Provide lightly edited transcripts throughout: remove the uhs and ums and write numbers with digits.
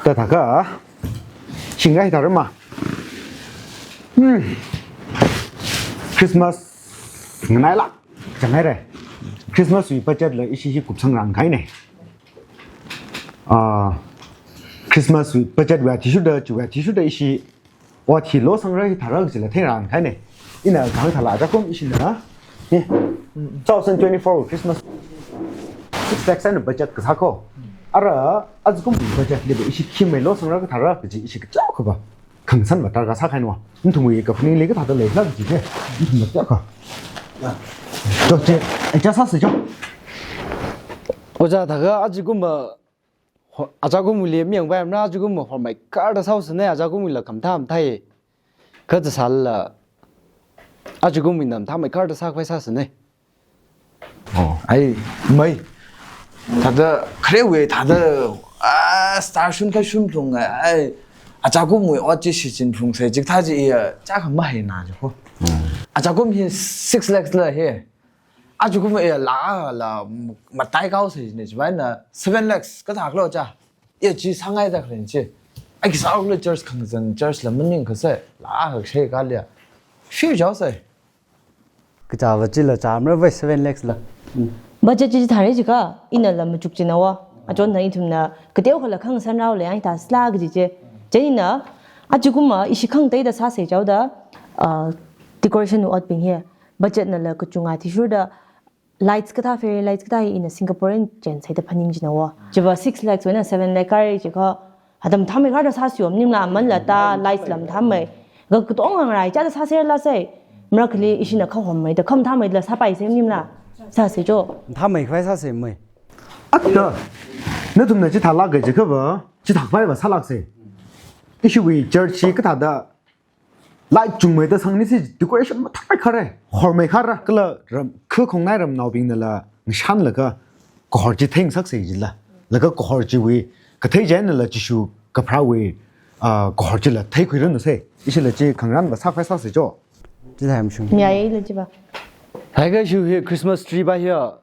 แต่ถ้าก็ชิงได้แต่ละมาคริสต์มาสงั้นไหนล่ะจังไงเลยคริสต์มาสอยู่ประเทศเลยอีกที่กุบสังรังไงเนี่ยคริสต์มาสอยู่ประเทศเวทีชุดเดิมจุดเวทีชุดเดิมอีกที่ว่าที่โลสังรังที่ถารังสิละเท่ารังไงเนี่ยอีน่ะทางตลาดจะคุ้มอีกที่นะเนี่ย2024คริสต์มาส600,000บัจเจตก็สักก็아주 좀 뭐지? 근데 이시 김멜로 성라가 달라 그지 이시 그 쪼그 봐. 강산 맞다가 사가는 와. 인통이 그 분위기 리가 다들 내가 그지. 이거 쪼그. 야. 저제 이제 샀어죠? 오자다가 아주 뭐 아자고 물리 명반 아주 뭐 헐마이 까르 사우스네 아자고 물라 감탐 타이 그저 살라 아주 고민남 타마이 까르 사고 사스네. 아이 뭐이 다들 그래 왜 다들 스타슌 가슌 풍아 아자고 뭐 어찌 시진 풍세 즉 타지 작은 마이 나죠 아자고 미 6 lakhs 라 해 아주 그 라라 맞다이 가오세네 지만나 7 lakhs 그 다글로 자 예지 상하이다 그런지 아기 사울로 저스 강전 저스 라문닝 그세 라 쉐 갈려 쉬 줘세 그 자버질라 자므 왜 7 lakhs 라 budget ji thare ji ka ina lam chuk china wa ajon na ithumna kdeu khala khang san raw le ai ta slag ji je jeina ajuguma ishi khang dei da sa se jaw da decoration ot ping he budget na la kuchunga thi shu da lights ka tha fairy lights ka in a singaporean gen sai da phaning ji na wa jiba 6 lakhs wena 7 lakh kar ji ka adam thame ga da sa su om nim la man la ta lights lam thame ga ku tong ang rai cha da sa se la sai mrakli ishi na kham hom mai da kham thame la sa pai sem nim la 사세죠. 타마이快사세 뭐. 아까 너도 내지 달라게 저 그거 지 닭발바 살락세. 이시 위 저치 그다다 라이 중매의 성리시 decoration 뭐 탁발 카레 hormei 카라 그라 그 공나름 나오빙들라 샨르가 거지 탱 석세지라 내가 거지 위 그태전을 지슈 그프라위 거지라 태그르는세 이실지 강람바 사快사세죠. 지담슌. 미아이르지 봐. 다이가 슈 크리스마스 트리 바 히어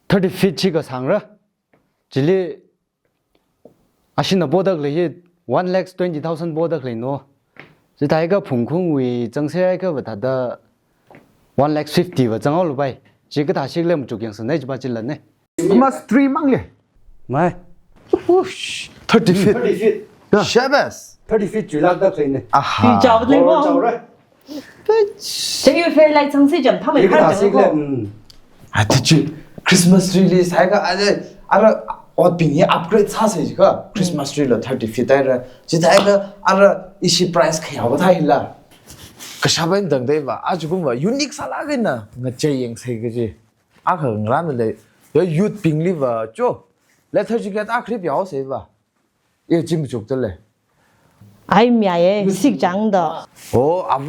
30 치가 상라 질리 아시나 보다글레 1,20,000 보다글레 노 지 다이가 풍쿵 위 정세가 바다다 1,50,000 와 정얼로 바이 지가 다시글레 무쪽영서 내지 바질라네 마스 3 망래 마이 30 샤바스 30 줄락다 클레네 아하 잡을 거 저기 페일 라이트 상세 좀 타면 할 거. 아 대체 크리스마스 트리 사이가 알아 어빙이 업그레이드 사세지가 크리스마스 트리로 30 다이라 지다이가 알아 이시 프라이스 khayao 다 hil라 그 샤바인 등대 봐 아주 그 유닉 살아겠나 ng제 세 그지 아 그런데 여 유트 빙리버 죠 레터지가 다 그래表세 봐 이 지금 족들래 아이 미아에 식장다.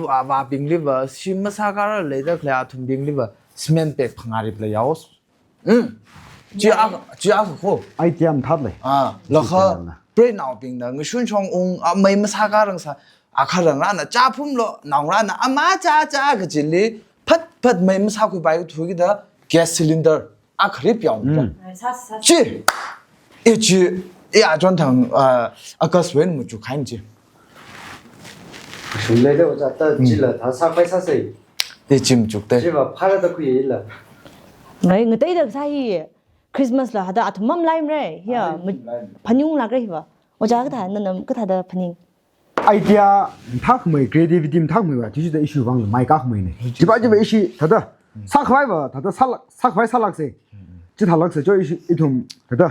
아바 빙리버 심사가를 레더 클라 tum 빙리버 스멘백 방아리블 야오스 지아고 아이템 탑래 러커 브레나우 빙나 순총옹 메임 사가랑사 아카랑 라나 짜품로 나오라나 아마 짜짜 그질리 팟팟 매임 사고 바이 두기다 가스 실린더 아카리 뼈다 지 이지 이 아전탕 아가스웬 무주 간지 술래도 어쩌다 질러 다 사과이 사세요. 이짐 죽대 지금 팔아도 그 일라. người tây được sai Christmas là hada athum mam laim re ya phanyung lag re ba oja ka tha nan ka tha da phani idea thác mày creativity thác mày thì chúng ta issue vắng mai các mày này chỉ bảo cho về issue thật đó sắc khoái và thật đó sắc khoái sắc lạc gì chỉ thảo lạc sẽ cho issue ít thùng thật đó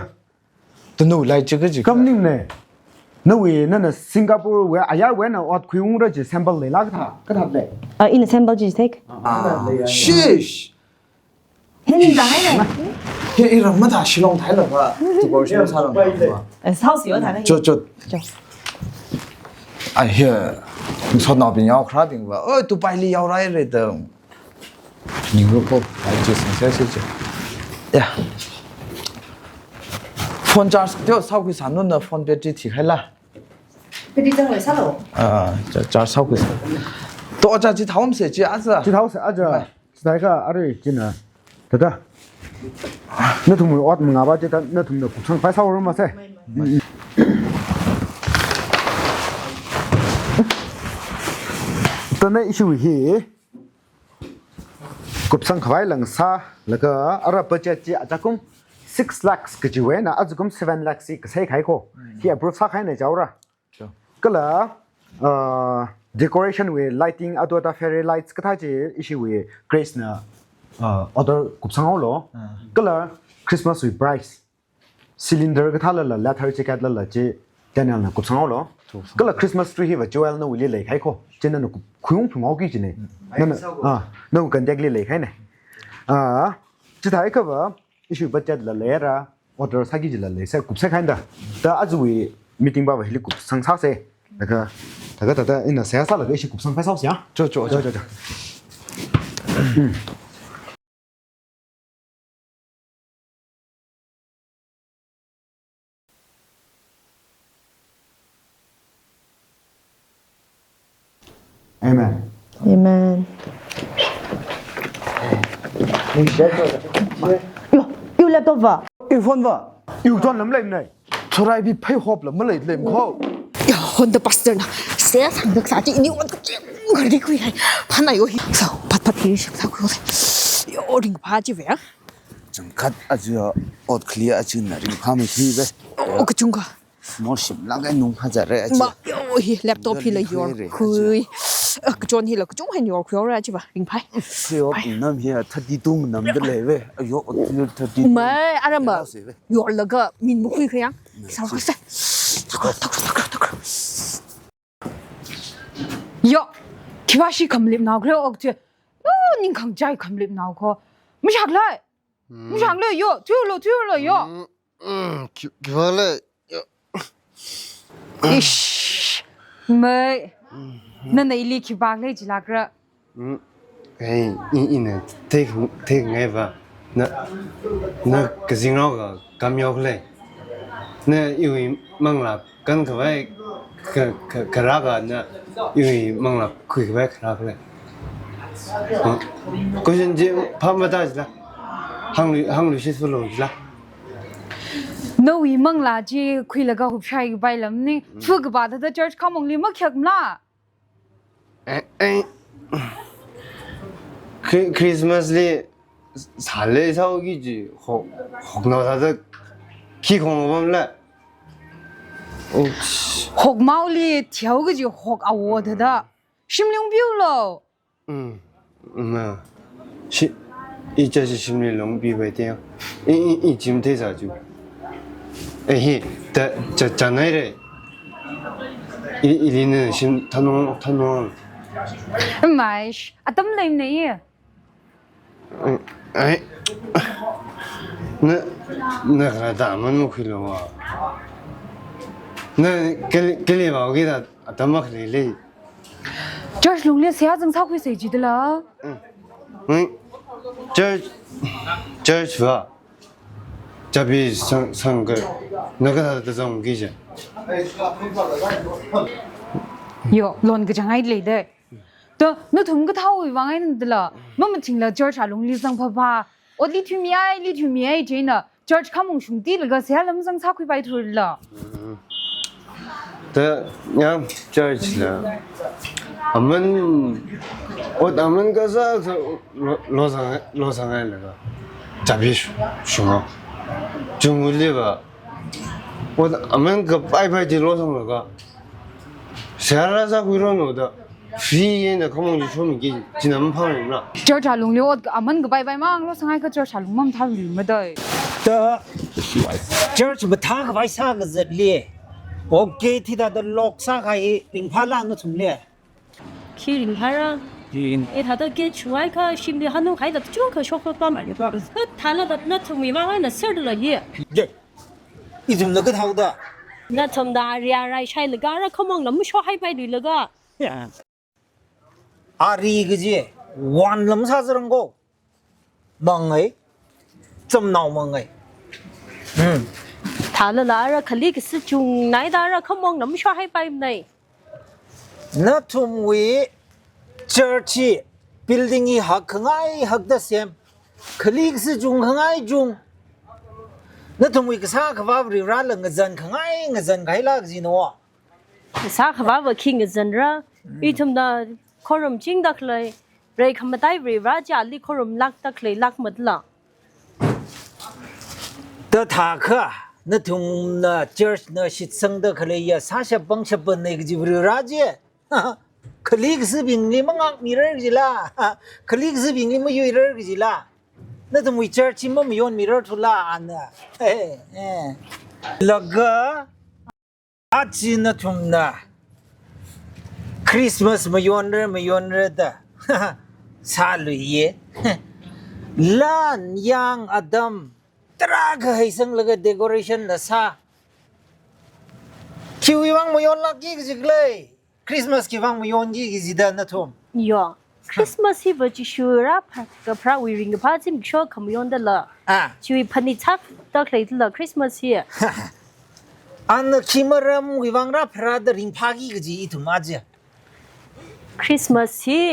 또来这个这个 cầm nín này nó về nó là Singapore về ai về nó ở khu vực đó chỉ sample lấy lá cái thằng đấy in sample ji take 쉬쉬 hin dai ne 이런 뭐다 실long thái là ba 저거 실long 사람 sao xỉu thằng này 저저 아 해. 손나빈 야 크라빙 봐. 또 빨리 야라 이래도. 이거 뭐 알지 생각했지. 야. 폰 차스 저 사고 산는데 폰 배터리 티할라. cái đi ra ngoài sao lộ 저 사고 있어. 또 어차피 다음 세지 아자. chỉ thảo sẽ aja đại cái ở đây chỉ là thật đó nó thùng mười ót mười ngà ba chỉ nó thùng được cuộc sống phải sau rồi mà thếตอนนี้ช่วยฮีกุบสังขวายหลังซาแล้วก็อะไรเปิดเจจีอาจจะกุ้ง6 lakhs ก็จะเว้นนะอาจจะกุ้ง7 lakhs ก็ใช้ขายโคที่ approve สักให้ในเจ้าระก็เลยdecoration with lighting อัตัวตา fairy lights ก็ท่าจะอิชิวิ grace นะother กุบสังเอาหรอก็เลย Christmas with brides cylinder ก็ท่าเลยละ leather jacket เลยละจีเจนเนี่ยกุบสังเอาหรอก็เลย Christmas tree ที่ว่า Joel นู่นวิลเลยขายโคเจนนั่นคุยงถุงเอากี่จีเนี่ยนั่นนู่นกันเด็กเลยขายเนี่ยจะถ่ายก็ว่าอิชูบัจจัดละเลยระออเดอร์สักกี่จีละเลยเสกุบสักขายเด้อแต่อาจจะวิ meeting บ่าวให้กุบสังสักเสแล้วก็แต่อินน่ะเสียสักแล้วก็อิชูกุบสังไปสักเสียจ้าAmen. amen Mình sẽ cho yêu laptop vào 이폰 봐. Yêu cho lắm lên này. 저라이 비 페이 홉라 뭐래 렘 코. 야, 혼자 봤을 나. 세 상득 사지 니 완전 그리 그이. 파나요. 서 팟팟이 식사고 요새. 요링 바지 왜? 정갓 아주 옷 클리어 아주 나리 파면 희베. 그 중가. 뭐심 나가 농 하자래 아주. 마 요히 랩톱 필러 요. 그이. 그 존히 그 중한 요 그요라 지 봐. 링파이. 그요 남이야 터디동 남들래 왜. 요 터디. 마 알아마. 요르가 민무이 그냥. 사왔어. 야, 기와시 감립 나오 그래 어떻게? 닌 강자이 감립 나오고. 무작래. 무작래 요. 튀어러 요. 기발래 이씨. 뭐 너네 일리 기박래 지라그라. 에이 이네 take never 나 그징로가 감요클래 나 이위 망라 간 그왜 그 그라가 나 이위 망라 그왜 그라클래 그신지 밤마다지라 항루 시술로지라 너위 망라지 크일가 흡샤이 바이람니 푸그바다 church 카몽리 막혁나. 에이 크리스마스리 살레 사오기지 혹나다다 기공범래 혹마울리 튀어그지 혹 아워드다. 심령비울로. 뭐 이자시 심리롱 비베대요 이 지금 대사주 에히 저 자네래 이리는 심 타농 마이sh 아담 레임네. 에이 나 그러다만 뭐 그러와 나 kelly ba ogida atamak le church lungli sia jang sa khoi sei ji de la. church va 자비 상그 내가 다 정기지 哟，乱个张爱来的。的，那同个套位往爱那的了，我们听了这啥龙里上啪，我里头米爱真的，这看蒙兄弟那个谁还能上差亏白头了？的，娘这起了，我们个是罗上来那个，咋别熊啊？中午里吧，我们个拜的罗上那个，谁来啥亏了弄的？非人的，可能就说明给只能胖人了。这啥龙了，我们个拜嘛，我上海个这啥龙嘛，他绿没得。的，这是不他个白啥个日哩？我给他的落啥个零帕拉那从哩？去零帕拉。他的给出来个心里很多孩子就可说说干嘛的吧？他那从没往那事儿了也。耶，你怎么那个头的？那从哪里来ใช่了个？เขามองแล้วไม่ชอบให้ไปเลยก็ 아리 그지 완름 사스런 거 멍의 좀 나오멍의 ถามแล้วล่ะเขาเรียกสิจุงไหนดาราเขามองแล้วไม่ชอบให้ไปไหน 너툼 위 저치 빌딩이 학흥아이 학다셈 클릭스 중 흥아이 중 너툼 위 그사 그바브리 라른 그전 흥아이 그전 가이라 그지 너 สาขาว่าคิงกันจันระอีทุมดาขรมจริงดักเลยเรย์คำมาได้เรย์ราชาลีขรมลักดักเลยลักหมดละ 더타크 너툼 너 저스 너 시성더 그래야 40번 10번 내 그지 우리 라지 클릭스 빙리 멍악 미러 그지라 클릭스 빙리 뭐 유이러 그지라 너도 뭐 저치 뭐 미온 미러 둘라 안나 에 러가 아치 너툼 나 크리스마스 뭐 요언르다 살루예 란 아담 तराग है संग लगे डेकोरेशन नसा क्यों इवांग मुयोन लगी जिगले क्रिसमस की वांग मुयोन जी की जिदा न थोम ย่อคริสต์มาสที่ว่าจะช่วยรับกับพระวิริงกับพระจิมชอบขมยอนได้ละ อ่ะ ช่วยพันธิชักดักเลยละคริสต์มาสที่ อันคิมรมวิวังรับพระดริงพากีกจีอีทุมาจี คริสต์มาสที่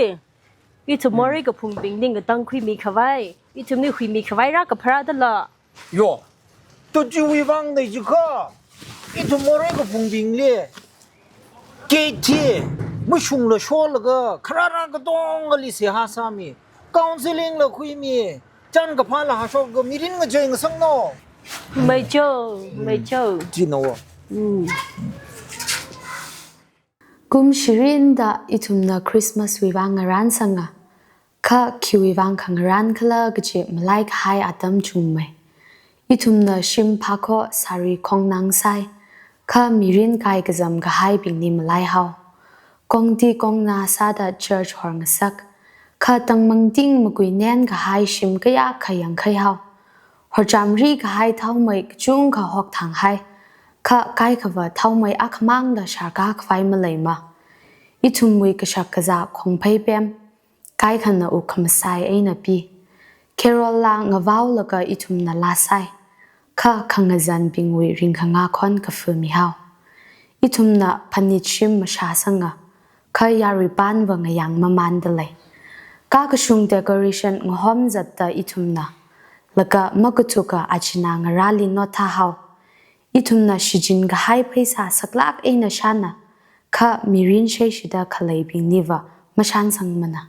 อีทุมอริกับพุงปิงดิ้งกับตั้งคุยมีขวายอีทุมนี่คุยมีขวายรักกับพระได้ละ 哟都就วิวัง的就个อีทุมอรก็พุงบิงเลยเกทีไม่ชุงละชัวละก็คราราก็ต้องกลิเสียหาสามีคอนซิลิงละคุยมีจันกับพาละหาชอบก็มีรินก็เจงสังโน ไม่เจอ จีโน กุมชิรินดาอิทุมนาคริสต์มาสวิวังงรันสังะข้าคิววิวังขังรันคลากจิมไลค์ไฮอาตัมจุมเมอิทุมนาชิมพาโคสารีคงนางไซข้ามีรินกายกะจำกะไฮบิงนิมไลเฮากงตีกงนาซาดาเชิร์ชฮอร์งสักข้าตั้งมังติ้งมกุยแนนกะไฮชิมกะยาขยังขยเฮาฮอจามรีกะไฮเท่าไม่กจุงกะฮอกทางไฮข้าไกขว่าเท่าไม่อักมังดาชากากไฟมาเลยมาอิทุมวิกะชักกะจาคงไพเปมไกขันนาอุคมไซเอนาปีเคโรลางะวาวละกะอิทุมนาลาไซข้าขังจันบิงวิริงขังอาคอนกะฟืมิเฮาอิทุมนาพันิชิมมาชาสังะข้ายาริปานวังยังมามันเดเลยกากชุงเดคอเรชันงหอมจัดตาอิทุมนาละกะมะกุตุกะอาชินางราลินอทาเฮาอิทุมนาชิจินกะไฮเพซาสักลักเอนะชานะข้ามีรินเชชิดาคลัยบิงนิวะมาชันสังมนะ